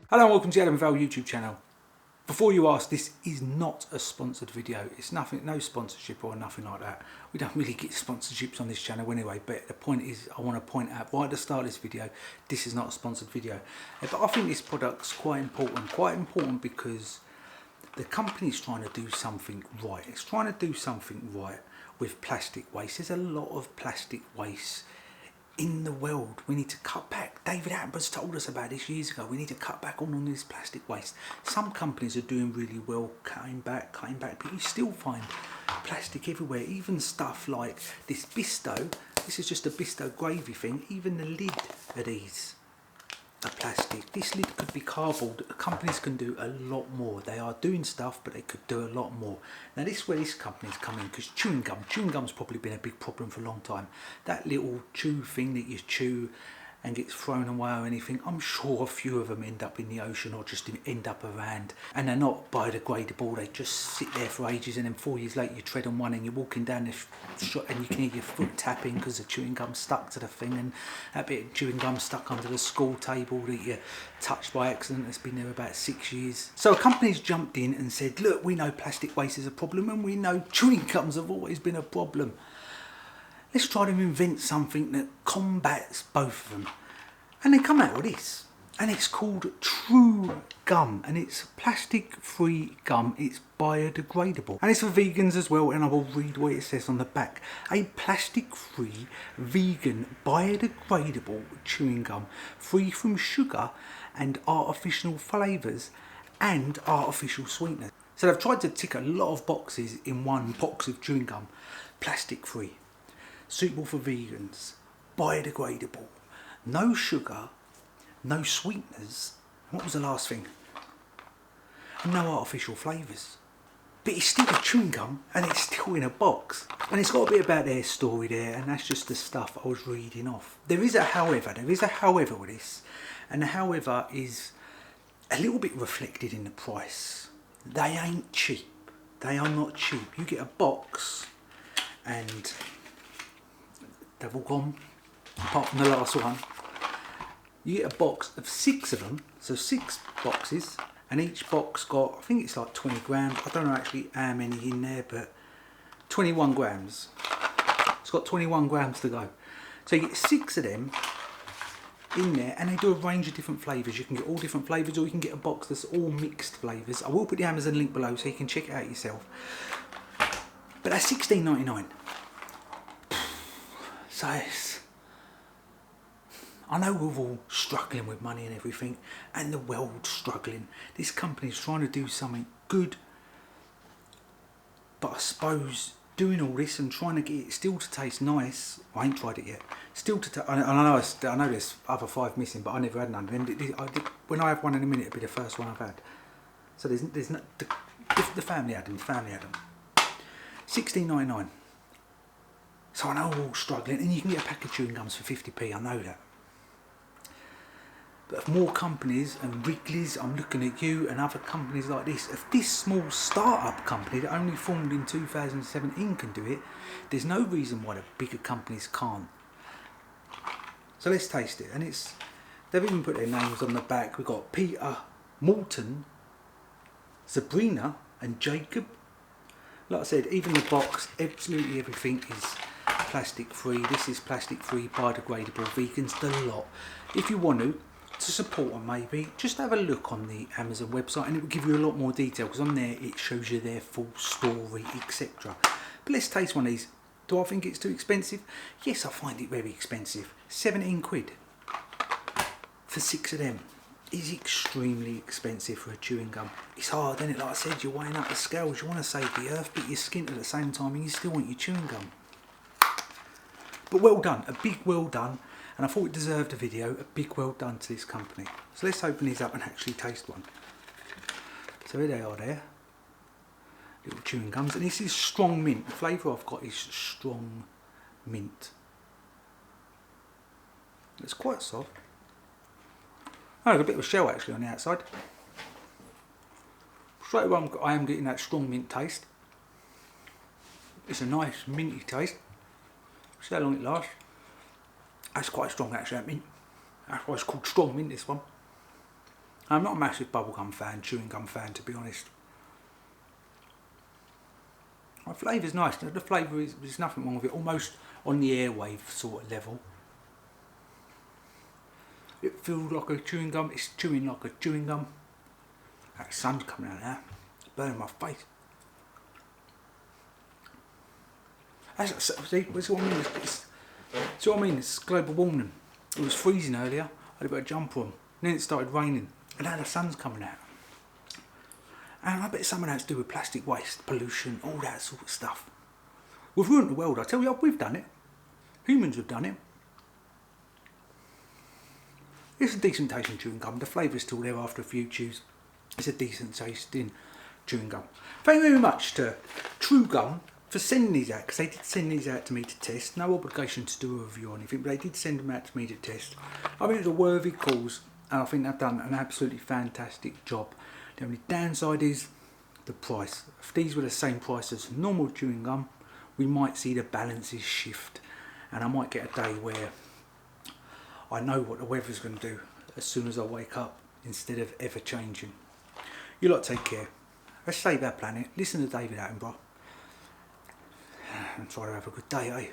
Hello and welcome to the Adam Val YouTube channel. Before you ask, this is not a sponsored video. It's nothing, no sponsorship or nothing like that. We don't really get sponsorships on this channel anyway, but the point is I want to point out right at the start of this video, this is not a sponsored video. But I think this product's quite important because the company's trying to do something right. It's trying to do something right with plastic waste. There's a lot of plastic waste in the world. We need to cut back. David Attenborough's told us about this years ago. We need to cut back on this plastic waste. Some companies are doing really well cutting back, but you still find plastic everywhere. Even stuff like this Bisto. This is just a Bisto gravy thing. Even the lid of these are plastic. This lid could be cardboard. Companies can do a lot more. They are doing stuff, but they could do a lot more. Now this is where this company's come in, because chewing gum's probably been a big problem for a long time. That little chew thing that you chew and gets thrown away or anything, I'm sure a few of them end up in the ocean or just end up around, and they're not biodegradable. They just sit there for ages, and then 4 years later you tread on one and you're walking down the shop and you can hear your foot tapping because the chewing gum's stuck to the thing, and that bit of chewing gum stuck under the school table that you touched by accident that's been there about 6 years. So a company's jumped in and said, look, we know plastic waste is a problem and we know chewing gums have always been a problem. Let's try to invent something that combats both of them. And they come out with this. And it's called True Gum. And it's plastic-free gum. It's biodegradable. And it's for vegans as well. And I will read what it says on the back. A plastic-free, vegan, biodegradable chewing gum. Free from sugar and artificial flavours and artificial sweeteners. So they've tried to tick a lot of boxes in one box of chewing gum. Plastic-free. Suitable for vegans, biodegradable, no sugar, no sweeteners, what was the last thing? And no artificial flavours. But it's still a chewing gum and it's still in a box. And it's got a bit about their story there, and that's just the stuff I was reading off. There is a however with this, and the however is a little bit reflected in the price. They ain't cheap. They are not cheap. You get a box and they've all gone, apart from the last one. You get a box of 6 of them, so 6 boxes, and each box got, I think it's like 20 grams. I don't know actually how many in there, but 21 grams. It's got 21 grams to go. So you get 6 of them in there, and they do a range of different flavours. You can get all different flavours, or you can get a box that's all mixed flavours. I will put the Amazon link below so you can check it out yourself. But that's $16.99. So I know we're all struggling with money and everything, and the world's struggling. This company's trying to do something good, but I suppose doing all this and trying to get it still to taste nice. I ain't tried it yet. Still to I know there's other 5 missing, but I never had none. When I have one in a minute, it'll be the first one I've had. So there's no, the family had them. $16.99. So I know we're all struggling, and you can get a pack of chewing gums for 50p, I know that. But if more companies, and Wrigley's, I'm looking at you, and other companies like this, if this small start-up company that only formed in 2017 can do it, there's no reason why the bigger companies can't. So let's taste it, and they've even put their names on the back. We've got Peter, Morton, Sabrina, and Jacob. Like I said, even the box, absolutely everything is plastic free. This is plastic free, biodegradable, vegans, the lot. If you want to support them, maybe just have a look on the Amazon website, and it will give you a lot more detail, because on there it shows you their full story, etc. But let's taste one of these. Do I think it's too expensive? Yes, I find it very expensive. 17 quid for 6 of them is extremely expensive for a chewing gum. It's hard, isn't it? Like I said, you're weighing up the scales. You want to save the earth, but your skin at the same time, and you still want your chewing gum. But well done, a big well done, and I thought it deserved a video, a big well done to this company. So let's open these up and actually taste one. So here they are there, little chewing gums, and this is strong mint. The flavour I've got is strong mint. It's quite soft. Oh, there's a bit of a shell actually on the outside. Straight away I am getting that strong mint taste. It's a nice minty taste. See how long it lasts. That's quite strong actually, that mint. That's why it's called strong mint, this one. I'm not a massive bubblegum fan, chewing gum fan, to be honest. The flavour's nice. The flavour is, there's nothing wrong with it. Almost on the airwave sort of level. It feels like a chewing gum. It's chewing like a chewing gum. That sun's coming out now. It's burning my face. See, that's what I mean. See what I mean? It's global warming. It was freezing earlier. I had a bit of jumper on. And then it started raining. And now the sun's coming out. And I bet some of that's to do with plastic waste, pollution, all that sort of stuff. We've ruined the world. I tell you, we've done it. Humans have done it. It's a decent tasting chewing gum. The flavour's still there after a few chews. It's a decent tasting chewing gum. Thank you very much to True Gum for sending these out, because they did send these out to me to test. No obligation to do a review or anything, but they did send them out to me to test. I think it's a worthy cause, and I think they've done an absolutely fantastic job. The only downside is the price. If these were the same price as normal chewing gum, we might see the balances shift, and I might get a day where I know what the weather's going to do as soon as I wake up, instead of ever changing. You lot take care. Let's save our planet. Listen to David Attenborough and try to have a good day, eh?